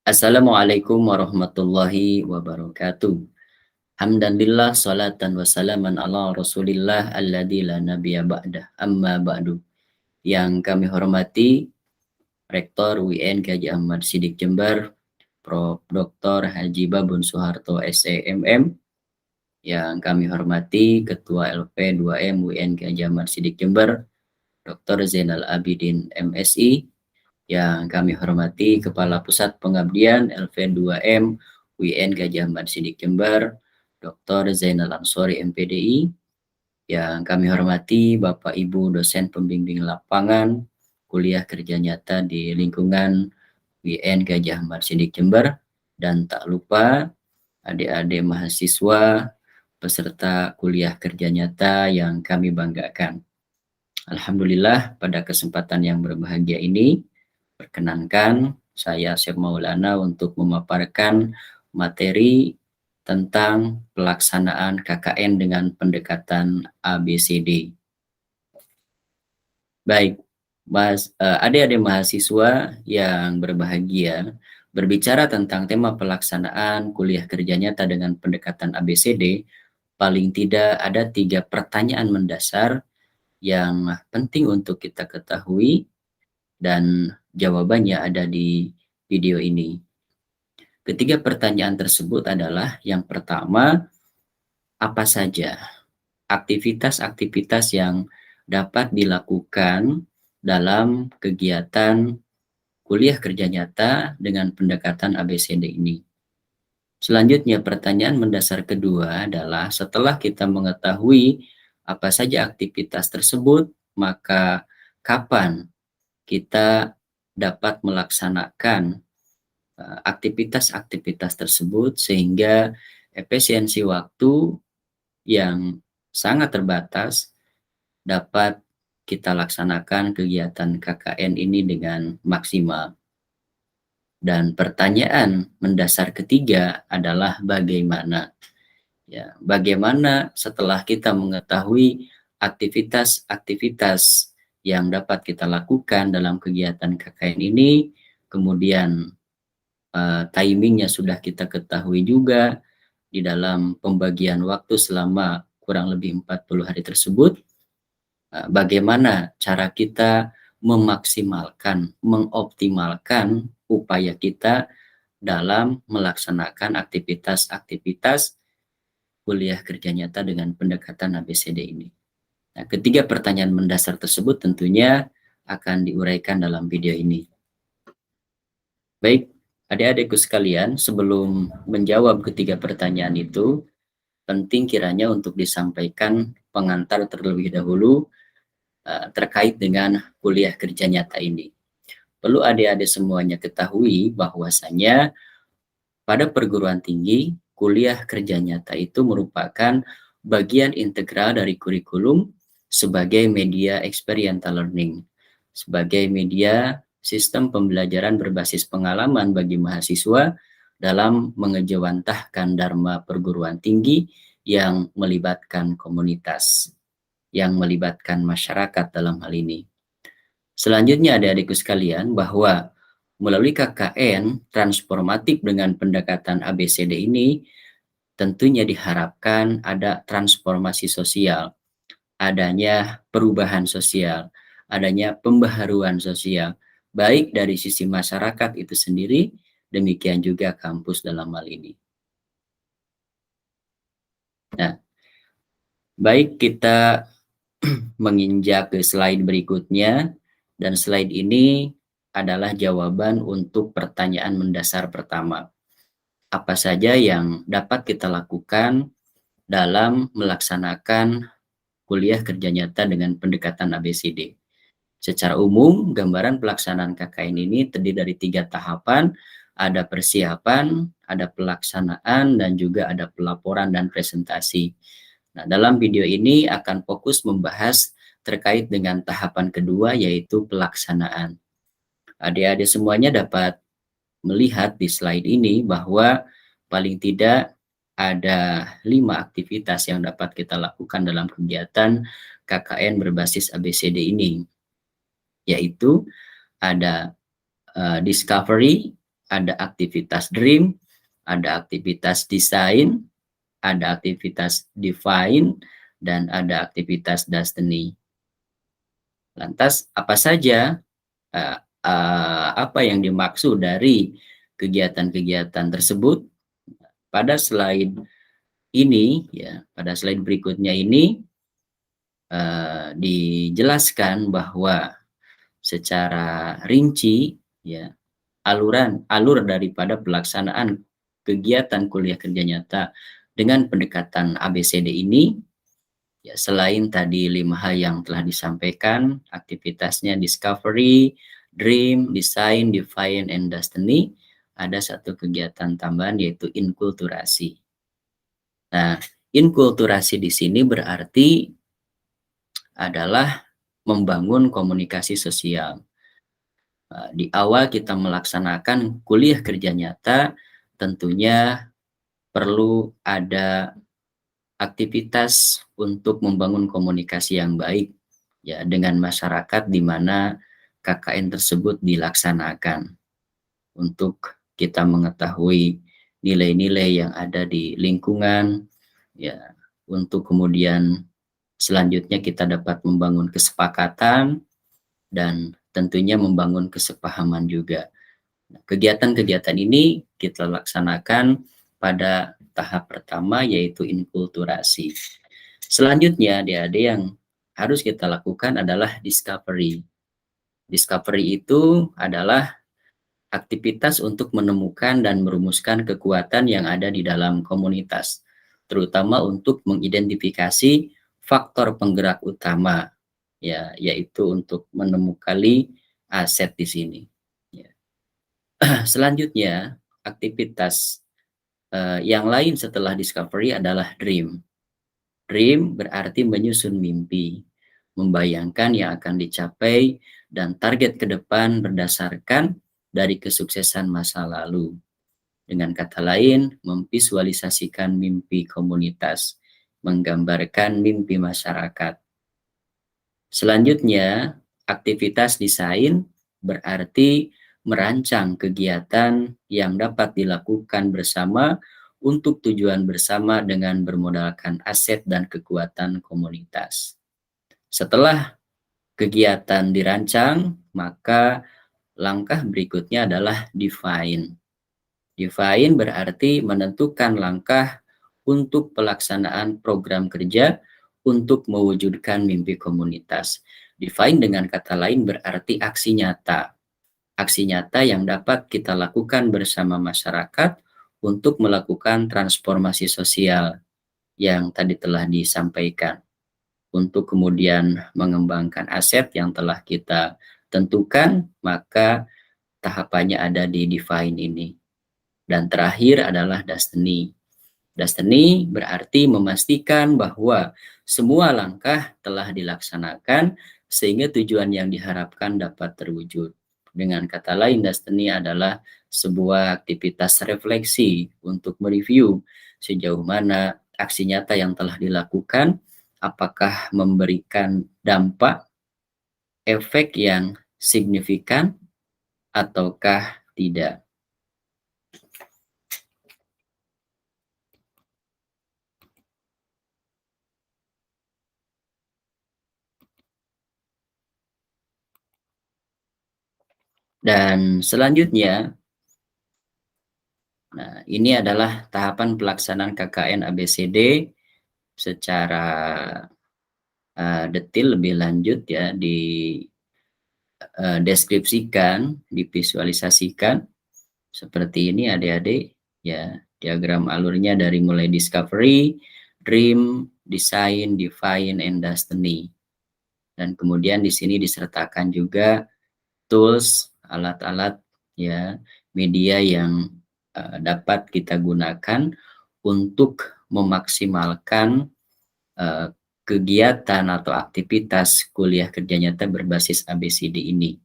Assalamualaikum warahmatullahi wabarakatuh. Hamdanillah salatan wa salaman ala Rasulillah alladzi la nabiyya ba'dah. Amma ba'du. Yang kami hormati Rektor UIN Haji Ahmad Siddiq Jember, Prof. Dr. Haji Babun Soeharto SEMM. Yang kami hormati Ketua LP 2M UIN Haji Ahmad Siddiq Jember, Dr. Zainal Abidin MSI. Yang kami hormati Kepala Pusat Pengabdian LV2M UIN Haji Ahmad Siddiq Jember, Dr. Zainal Ansori MPDI. Yang kami hormati Bapak Ibu dosen pembimbing lapangan kuliah kerja nyata di lingkungan UIN Haji Ahmad Siddiq Jember, dan tak lupa adik-adik mahasiswa peserta kuliah kerja nyata yang kami banggakan. Alhamdulillah, pada kesempatan yang berbahagia ini perkenankan saya Syekh Maulana untuk memaparkan materi tentang pelaksanaan KKN dengan pendekatan ABCD. Baik, adik-adik mahasiswa yang berbahagia, berbicara tentang tema pelaksanaan kuliah kerja nyata dengan pendekatan ABCD, paling tidak ada 3 pertanyaan mendasar yang penting untuk kita ketahui, dan jawabannya ada di video ini. Ketiga pertanyaan tersebut adalah, yang pertama, apa saja aktivitas-aktivitas yang dapat dilakukan dalam kegiatan kuliah kerja nyata dengan pendekatan ABCD ini. Selanjutnya, pertanyaan mendasar kedua adalah, setelah kita mengetahui apa saja aktivitas tersebut, maka kapan kita dapat melaksanakan aktivitas-aktivitas tersebut sehingga efisiensi waktu yang sangat terbatas dapat kita laksanakan kegiatan KKN ini dengan maksimal. Dan pertanyaan mendasar ketiga adalah bagaimana? Ya, bagaimana setelah kita mengetahui aktivitas-aktivitas yang dapat kita lakukan dalam kegiatan KKN ini, kemudian timingnya sudah kita ketahui juga di dalam pembagian waktu selama kurang lebih 40 hari tersebut, bagaimana cara kita memaksimalkan, mengoptimalkan upaya kita dalam melaksanakan aktivitas-aktivitas kuliah kerja nyata dengan pendekatan ABCD ini. Nah, ketiga pertanyaan mendasar tersebut tentunya akan diuraikan dalam video ini. Baik, adik-adikku sekalian, sebelum menjawab ketiga pertanyaan itu, penting kiranya untuk disampaikan pengantar terlebih dahulu terkait dengan kuliah kerja nyata ini. Perlu adik-adik semuanya ketahui bahwasanya pada perguruan tinggi, kuliah kerja nyata itu merupakan bagian integral dari kurikulum sebagai media experiential learning, sebagai media sistem pembelajaran berbasis pengalaman bagi mahasiswa dalam mengejawantahkan dharma perguruan tinggi yang melibatkan komunitas, yang melibatkan masyarakat dalam hal ini. Selanjutnya adik-adikku sekalian, bahwa melalui KKN transformatif dengan pendekatan ABCD ini tentunya diharapkan ada transformasi sosial, adanya perubahan sosial, adanya pembaharuan sosial, baik dari sisi masyarakat itu sendiri, demikian juga kampus dalam hal ini. Nah, baik, kita menginjak ke slide berikutnya, dan slide ini adalah jawaban untuk pertanyaan mendasar pertama. Apa saja yang dapat kita lakukan dalam melaksanakan kuliah kerja nyata dengan pendekatan ABCD? Secara umum, gambaran pelaksanaan KKN ini terdiri dari 3 tahapan, ada persiapan, ada pelaksanaan, dan juga ada pelaporan dan presentasi. Nah, dalam video ini akan fokus membahas terkait dengan tahapan kedua, yaitu pelaksanaan. Adik-adik semuanya dapat melihat di slide ini bahwa paling tidak ada 5 aktivitas yang dapat kita lakukan dalam kegiatan KKN berbasis ABCD ini, yaitu ada discovery, ada aktivitas dream, ada aktivitas desain, ada aktivitas define, dan ada aktivitas destiny. Lantas apa saja apa yang dimaksud dari kegiatan-kegiatan tersebut? Pada slide ini ya, pada slide berikutnya ini dijelaskan bahwa secara rinci ya alur daripada pelaksanaan kegiatan kuliah kerja nyata dengan pendekatan ABCD ini ya, selain tadi 5 hal yang telah disampaikan, aktivitasnya discovery, dream, design, define, and destiny, ada satu kegiatan tambahan yaitu inkulturasi. Nah, inkulturasi di sini berarti adalah membangun komunikasi sosial. Di awal kita melaksanakan kuliah kerja nyata, tentunya perlu ada aktivitas untuk membangun komunikasi yang baik ya dengan masyarakat di mana KKN tersebut dilaksanakan, untuk kita mengetahui nilai-nilai yang ada di lingkungan ya, untuk kemudian selanjutnya kita dapat membangun kesepakatan dan tentunya membangun kesepahaman juga. Kegiatan-kegiatan ini kita laksanakan pada tahap pertama yaitu inkulturasi. Selanjutnya adik-adik yang harus kita lakukan adalah discovery. Discovery itu adalah aktivitas untuk menemukan dan merumuskan kekuatan yang ada di dalam komunitas, terutama untuk mengidentifikasi faktor penggerak utama, ya, yaitu untuk menemukan aset di sini. Ya. Selanjutnya, aktivitas yang lain setelah discovery adalah dream. Dream berarti menyusun mimpi, membayangkan yang akan dicapai, dan target ke depan berdasarkan dari kesuksesan masa lalu. Dengan kata lain, memvisualisasikan mimpi komunitas, menggambarkan mimpi masyarakat. Selanjutnya, aktivitas desain berarti merancang kegiatan yang dapat dilakukan bersama untuk tujuan bersama dengan bermodalkan aset dan kekuatan komunitas. Setelah kegiatan dirancang, maka langkah berikutnya adalah define. Define berarti menentukan langkah untuk pelaksanaan program kerja untuk mewujudkan mimpi komunitas. Define dengan kata lain berarti aksi nyata. Aksi nyata yang dapat kita lakukan bersama masyarakat untuk melakukan transformasi sosial yang tadi telah disampaikan. Untuk kemudian mengembangkan aset yang telah kita tentukan, maka tahapannya ada di define ini. Dan terakhir adalah destiny. Destiny berarti memastikan bahwa semua langkah telah dilaksanakan sehingga tujuan yang diharapkan dapat terwujud. Dengan kata lain, destiny adalah sebuah aktivitas refleksi untuk mereview sejauh mana aksi nyata yang telah dilakukan, apakah memberikan dampak, efek yang signifikan, ataukah tidak. Dan selanjutnya, nah ini adalah tahapan pelaksanaan KKN ABCD secara detail lebih lanjut ya, deskripsikan, divisualisasikan seperti ini adik-adik ya, diagram alurnya dari mulai discovery, dream, design, define, and destiny. Dan kemudian di sini disertakan juga tools, alat-alat ya, media yang dapat kita gunakan untuk memaksimalkan kegiatan atau aktivitas kuliah kerja nyata berbasis ABCD ini.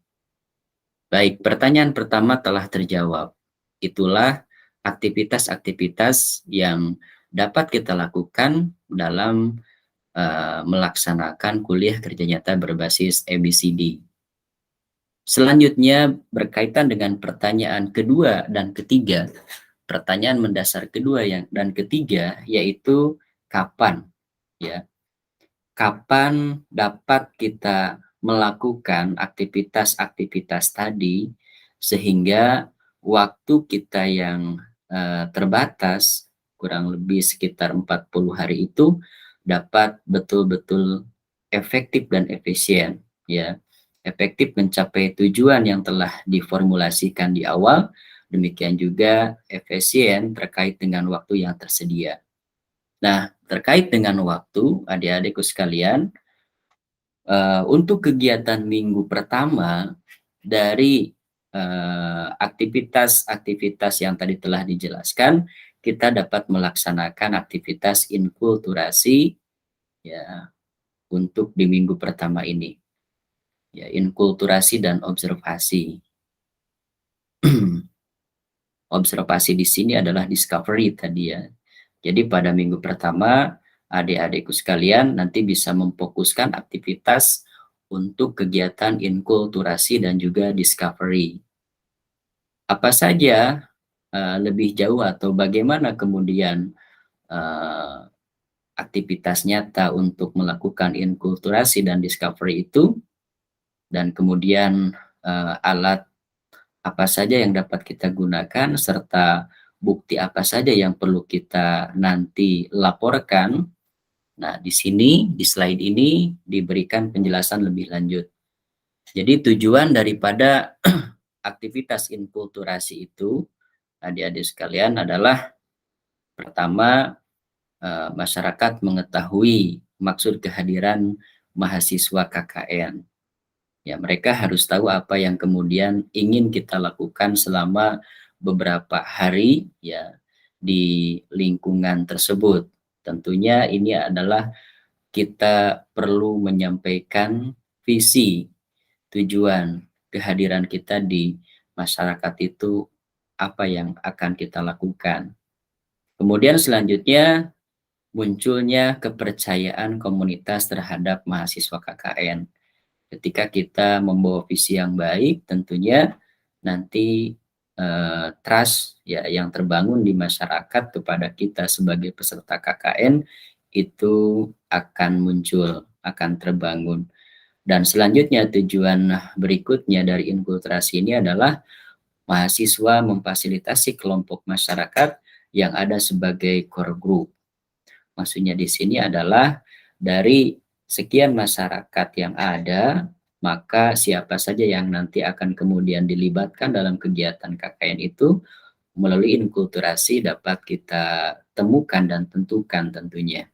Baik, pertanyaan pertama telah terjawab. Itulah aktivitas-aktivitas yang dapat kita lakukan dalam melaksanakan kuliah kerja nyata berbasis ABCD. Selanjutnya berkaitan dengan pertanyaan kedua dan ketiga. Pertanyaan mendasar kedua dan ketiga yaitu kapan, ya. Kapan dapat kita melakukan aktivitas-aktivitas tadi sehingga waktu kita yang terbatas kurang lebih sekitar 40 hari itu dapat betul-betul efektif dan efisien, ya. Efektif mencapai tujuan yang telah diformulasikan di awal, demikian juga efisien terkait dengan waktu yang tersedia. Nah, terkait dengan waktu, adik-adikku sekalian, untuk kegiatan minggu pertama dari aktivitas-aktivitas yang tadi telah dijelaskan, kita dapat melaksanakan aktivitas inkulturasi, ya, untuk di minggu pertama ini. Ya, inkulturasi dan observasi. Observasi di sini adalah discovery tadi, ya. Jadi pada minggu pertama, adik-adikku sekalian nanti bisa memfokuskan aktivitas untuk kegiatan inkulturasi dan juga discovery. Apa saja lebih jauh atau bagaimana kemudian uh, aktivitas nyata untuk melakukan inkulturasi dan discovery itu, dan kemudian alat apa saja yang dapat kita gunakan, serta bukti apa saja yang perlu kita nanti laporkan. Nah, di sini, di slide ini diberikan penjelasan lebih lanjut. Jadi tujuan daripada aktivitas inkulturasi itu, adik-adik sekalian, adalah pertama, masyarakat mengetahui maksud kehadiran mahasiswa KKN. Ya, mereka harus tahu apa yang kemudian ingin kita lakukan selama beberapa hari, ya, di lingkungan tersebut. Tentunya ini adalah kita perlu menyampaikan visi, tujuan kehadiran kita di masyarakat itu apa yang akan kita lakukan. Kemudian selanjutnya munculnya kepercayaan komunitas terhadap mahasiswa KKN. Ketika kita membawa visi yang baik, tentunya nanti trust, ya, yang terbangun di masyarakat kepada kita sebagai peserta KKN itu akan muncul, akan terbangun. Dan selanjutnya tujuan berikutnya dari inkulturasi ini adalah mahasiswa memfasilitasi kelompok masyarakat yang ada sebagai core group. Maksudnya di sini adalah dari sekian masyarakat yang ada, maka siapa saja yang nanti akan kemudian dilibatkan dalam kegiatan KKN itu melalui inkulturasi dapat kita temukan dan tentukan tentunya.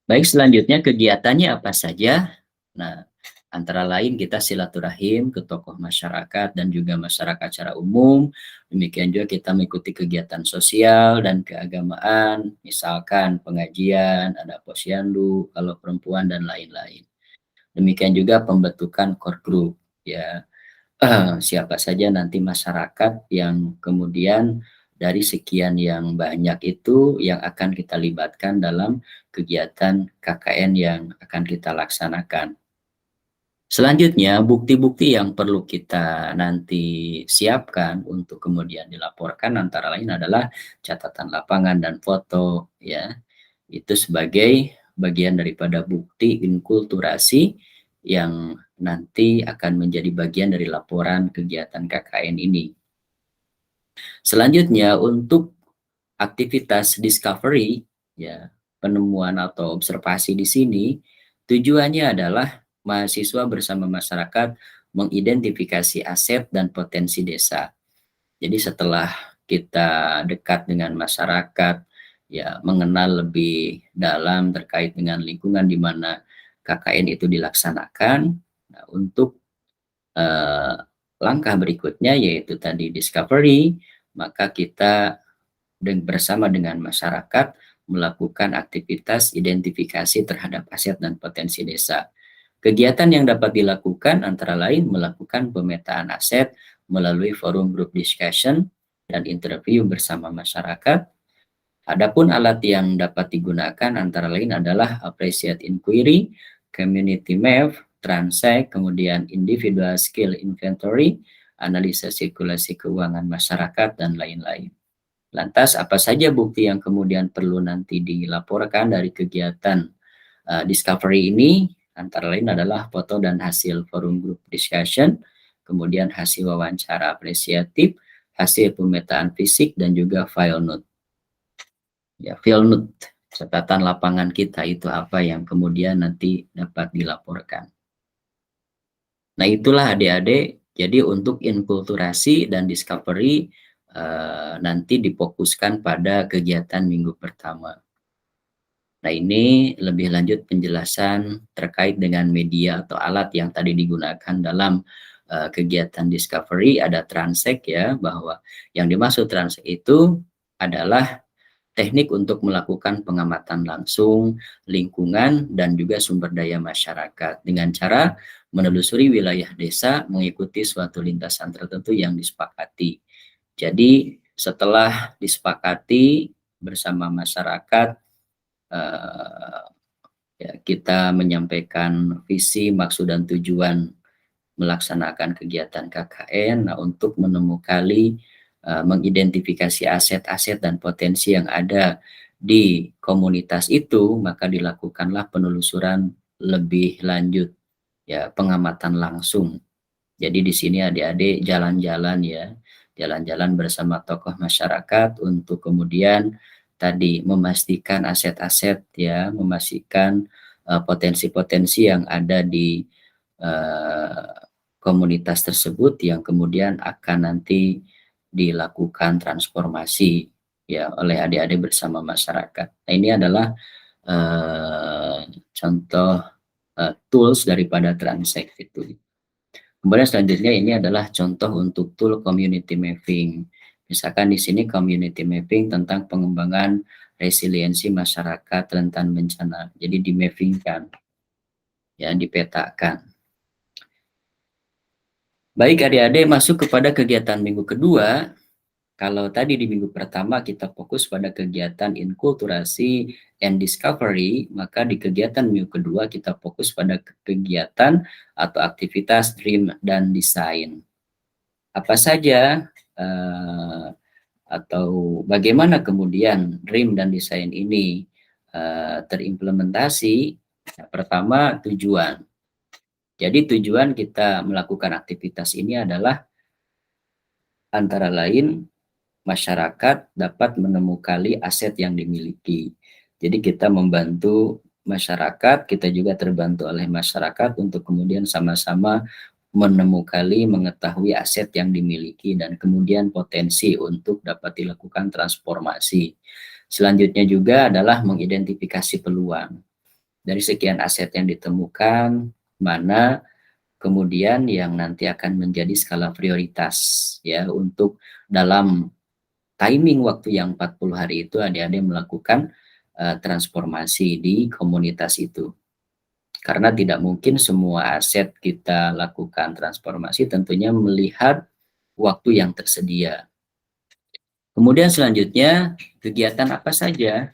Baik, selanjutnya kegiatannya apa saja? Nah, antara lain kita silaturahim ke tokoh masyarakat dan juga masyarakat secara umum. Demikian juga kita mengikuti kegiatan sosial dan keagamaan, misalkan pengajian, ada posyandu, kalau perempuan dan lain-lain. Demikian juga pembentukan core group, ya. Siapa saja nanti masyarakat yang kemudian dari sekian yang banyak itu yang akan kita libatkan dalam kegiatan KKN yang akan kita laksanakan. Selanjutnya, bukti-bukti yang perlu kita nanti siapkan untuk kemudian dilaporkan antara lain adalah catatan lapangan dan foto, ya. Itu sebagai bagian daripada bukti inkulturasi yang nanti akan menjadi bagian dari laporan kegiatan KKN ini. Selanjutnya, untuk aktivitas discovery, ya, penemuan atau observasi di sini, tujuannya adalah mahasiswa bersama masyarakat mengidentifikasi aset dan potensi desa. Jadi setelah kita dekat dengan masyarakat, ya, mengenal lebih dalam terkait dengan lingkungan di mana KKN itu dilaksanakan, nah, untuk langkah berikutnya yaitu tadi discovery, maka kita bersama dengan masyarakat melakukan aktivitas identifikasi terhadap aset dan potensi desa. Kegiatan yang dapat dilakukan antara lain melakukan pemetaan aset melalui forum group discussion dan interview bersama masyarakat. Adapun alat yang dapat digunakan antara lain adalah appreciate inquiry, community map, Transact, kemudian Individual Skill Inventory, analisa sirkulasi keuangan masyarakat, dan lain-lain. Lantas apa saja bukti yang kemudian perlu nanti dilaporkan dari kegiatan discovery ini? Antara lain adalah foto dan hasil forum group discussion, kemudian hasil wawancara apresiatif, hasil pemetaan fisik, dan juga file note. Ya, file note, catatan lapangan kita itu apa yang kemudian nanti dapat dilaporkan. Nah, itulah adik-adik, jadi untuk inkulturasi dan discovery nanti difokuskan pada kegiatan minggu pertama. Nah, ini lebih lanjut penjelasan terkait dengan media atau alat yang tadi digunakan dalam kegiatan discovery. Ada Transact ya, bahwa yang dimaksud Transact itu adalah teknik untuk melakukan pengamatan langsung lingkungan dan juga sumber daya masyarakat dengan cara menelusuri wilayah desa mengikuti suatu lintasan tertentu yang disepakati. Jadi setelah disepakati bersama masyarakat, ya, kita menyampaikan visi, maksud, dan tujuan melaksanakan kegiatan KKN. Nah, untuk menemukan mengidentifikasi aset-aset dan potensi yang ada di komunitas itu, maka dilakukanlah penelusuran lebih lanjut, ya, pengamatan langsung. Jadi di sini adik-adik jalan-jalan ya, jalan-jalan bersama tokoh masyarakat untuk kemudian tadi memastikan aset-aset ya, memastikan potensi-potensi yang ada di komunitas tersebut yang kemudian akan nanti dilakukan transformasi ya oleh adik-adik bersama masyarakat. Nah, ini adalah contoh tools daripada Transact itu. Kemudian selanjutnya ini adalah contoh untuk tool community mapping. Misalkan di sini community mapping tentang pengembangan resiliensi masyarakat rentan bencana. Jadi di-mappingkan, ya, dipetakan. Baik adik-adik, masuk kepada kegiatan minggu kedua. Kalau tadi di minggu pertama kita fokus pada kegiatan inkulturasi and discovery, maka di kegiatan minggu kedua kita fokus pada kegiatan atau aktivitas dream dan design. Apa saja atau bagaimana kemudian dream dan design ini terimplementasi? Nah, pertama, tujuan. Jadi tujuan kita melakukan aktivitas ini adalah antara lain masyarakat dapat menemukan aset yang dimiliki. Jadi kita membantu masyarakat, kita juga terbantu oleh masyarakat untuk kemudian sama-sama menemukan, mengetahui aset yang dimiliki dan kemudian potensi untuk dapat dilakukan transformasi. Selanjutnya juga adalah mengidentifikasi peluang. Dari sekian aset yang ditemukan, mana kemudian yang nanti akan menjadi skala prioritas ya untuk dalam timing waktu yang 40 hari itu adik-adik melakukan transformasi di komunitas itu. Karena tidak mungkin semua aset kita lakukan transformasi, tentunya melihat waktu yang tersedia. Kemudian selanjutnya, kegiatan apa saja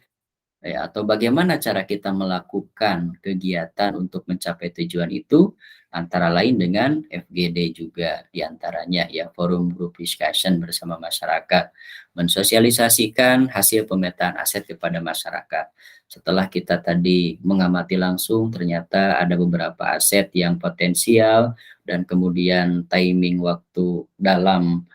ya, atau bagaimana cara kita melakukan kegiatan untuk mencapai tujuan itu, antara lain dengan FGD juga diantaranya ya, forum group discussion bersama masyarakat, mensosialisasikan hasil pemetaan aset kepada masyarakat. Setelah kita tadi mengamati langsung, ternyata ada beberapa aset yang potensial dan kemudian timing waktu dalam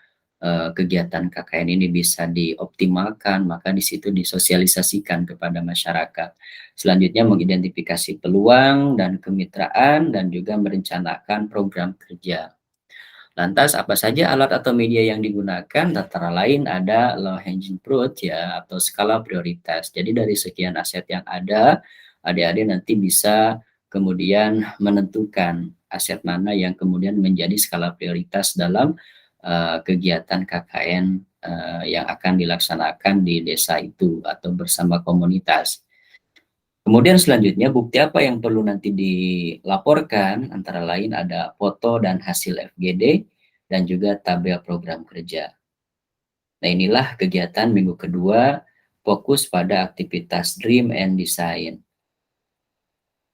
kegiatan KKN ini bisa dioptimalkan, maka di situ disosialisasikan kepada masyarakat. Selanjutnya mengidentifikasi peluang dan kemitraan dan juga merencanakan program kerja. Lantas apa saja alat atau media yang digunakan? Antara lain ada low hanging fruit ya, atau skala prioritas. Jadi dari sekian aset yang ada, adik-adik nanti bisa kemudian menentukan aset mana yang kemudian menjadi skala prioritas dalam kegiatan KKN yang akan dilaksanakan di desa itu atau bersama komunitas. Kemudian selanjutnya bukti apa yang perlu nanti dilaporkan, antara lain ada foto dan hasil FGD dan juga tabel program kerja. Nah, inilah kegiatan minggu kedua, fokus pada aktivitas dream and design.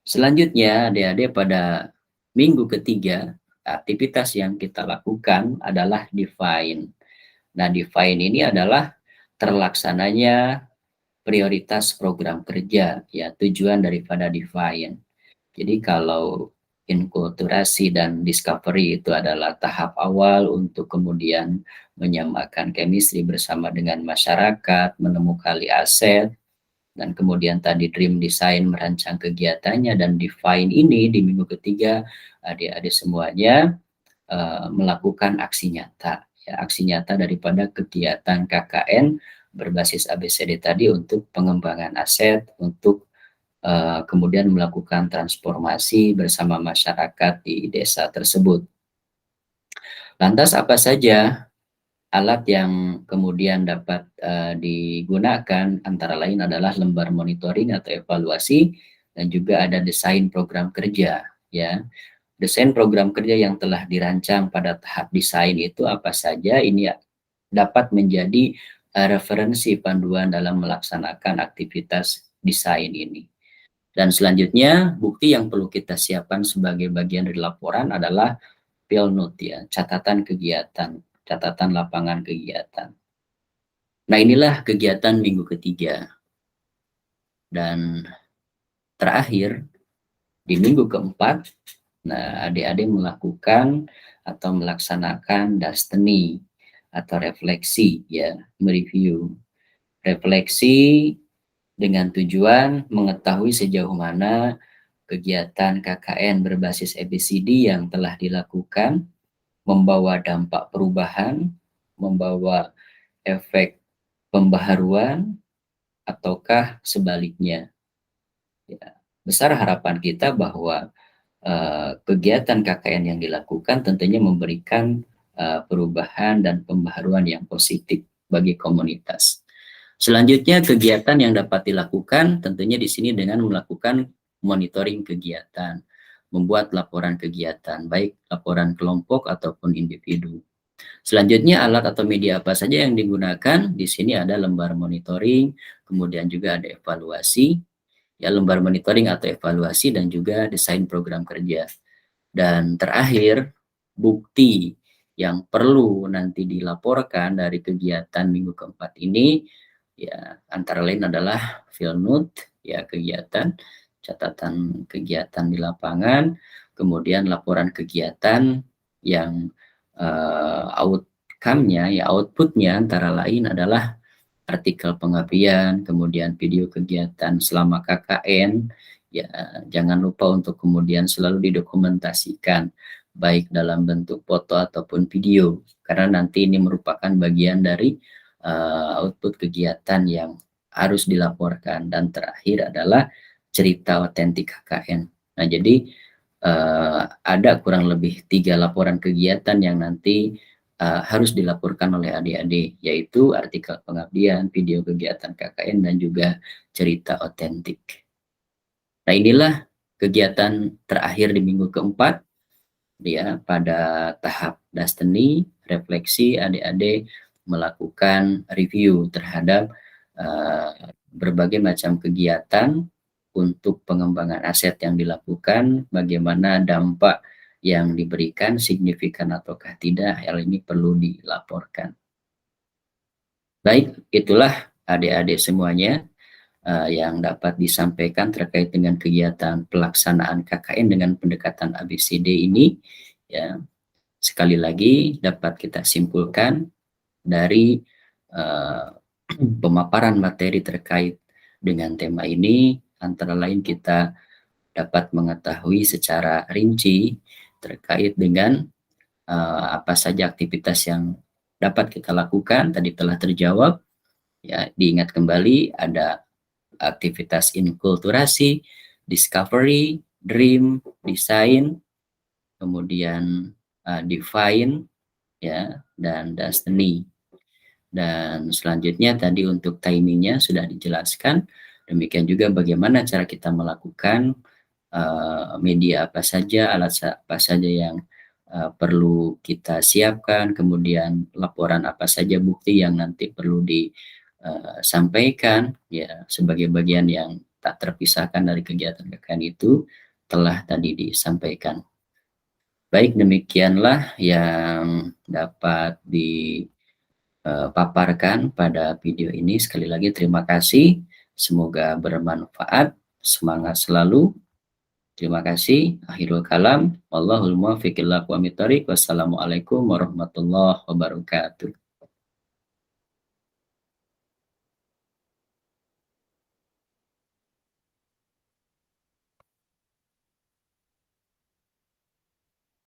Selanjutnya adik-adik pada minggu ketiga, aktivitas yang kita lakukan adalah define. Nah, define ini adalah terlaksananya prioritas program kerja, ya, tujuan daripada define. Jadi kalau inkulturasi dan discovery itu adalah tahap awal untuk kemudian menyamakan chemistry bersama dengan masyarakat, menemukan aset, dan kemudian tadi dream design merancang kegiatannya, dan define ini di minggu ketiga adik-adik semuanya melakukan aksi nyata, ya, aksi nyata daripada kegiatan KKN berbasis ABCD tadi untuk pengembangan aset, untuk kemudian melakukan transformasi bersama masyarakat di desa tersebut. Lantas apa saja alat yang kemudian dapat digunakan? Antara lain adalah lembar monitoring atau evaluasi, dan juga ada desain program kerja, ya. Desain program kerja yang telah dirancang pada tahap desain itu apa saja? Ini dapat menjadi referensi panduan dalam melaksanakan aktivitas desain ini. Dan selanjutnya, bukti yang perlu kita siapkan sebagai bagian dari laporan adalah field note, ya, catatan kegiatan, catatan lapangan kegiatan. Nah, inilah kegiatan minggu ketiga. Dan terakhir, di minggu keempat, nah, adik-adik melakukan atau melaksanakan destiny atau refleksi, ya, mereview. Refleksi dengan tujuan mengetahui sejauh mana kegiatan KKN berbasis ABCD yang telah dilakukan membawa dampak perubahan, membawa efek pembaharuan, ataukah sebaliknya. Ya, besar harapan kita bahwa kegiatan KKN yang dilakukan tentunya memberikan perubahan dan pembaharuan yang positif bagi komunitas. Selanjutnya, kegiatan yang dapat dilakukan tentunya di sini dengan melakukan monitoring kegiatan, membuat laporan kegiatan, baik laporan kelompok ataupun individu. Selanjutnya, alat atau media apa saja yang digunakan? Di sini ada lembar monitoring, kemudian juga ada evaluasi, ya, lembar monitoring atau evaluasi, dan juga desain program kerja. Dan terakhir, bukti yang perlu nanti dilaporkan dari kegiatan minggu keempat ini, ya, antara lain adalah field note, ya, kegiatan, catatan kegiatan di lapangan, kemudian laporan kegiatan yang outcome-nya, ya, output-nya antara lain adalah artikel pengabdian, kemudian video kegiatan selama KKN, ya, jangan lupa untuk kemudian selalu didokumentasikan, baik dalam bentuk foto ataupun video, karena nanti ini merupakan bagian dari output kegiatan yang harus dilaporkan. Dan terakhir adalah cerita otentik KKN. Nah, jadi ada kurang lebih 3 laporan kegiatan yang nanti harus dilaporkan oleh adik-adik, yaitu artikel pengabdian, video kegiatan KKN, dan juga cerita otentik. Nah, inilah kegiatan terakhir di minggu keempat, ya, pada tahap destiny, refleksi, adik-adik melakukan review terhadap berbagai macam kegiatan untuk pengembangan aset yang dilakukan, bagaimana dampak yang diberikan signifikan ataukah tidak, hal ini perlu dilaporkan. Baik, itulah adik-adik semuanya yang dapat disampaikan terkait dengan kegiatan pelaksanaan KKN dengan pendekatan ABCD ini, ya. Sekali lagi dapat kita simpulkan dari pemaparan materi terkait dengan tema ini, antara lain kita dapat mengetahui secara rinci terkait dengan apa saja aktivitas yang dapat kita lakukan, tadi telah terjawab, ya. Diingat kembali, ada aktivitas inkulturasi, discovery, dream, design, kemudian define, ya, dan destiny. Dan selanjutnya tadi untuk timingnya sudah dijelaskan. Demikian juga bagaimana cara kita melakukan media apa saja, alat apa saja yang perlu kita siapkan, kemudian laporan apa saja bukti yang nanti perlu disampaikan, ya, sebagai bagian yang tak terpisahkan dari kegiatan KKN itu telah tadi disampaikan. Baik, demikianlah yang dapat dipaparkan pada video ini. Sekali lagi terima kasih. Semoga bermanfaat. Semangat selalu. Terima kasih. Akhirul kalam. Wallahul muwaffiq ila aqwamit thoriq. Wassalamualaikum warahmatullahi wabarakatuh.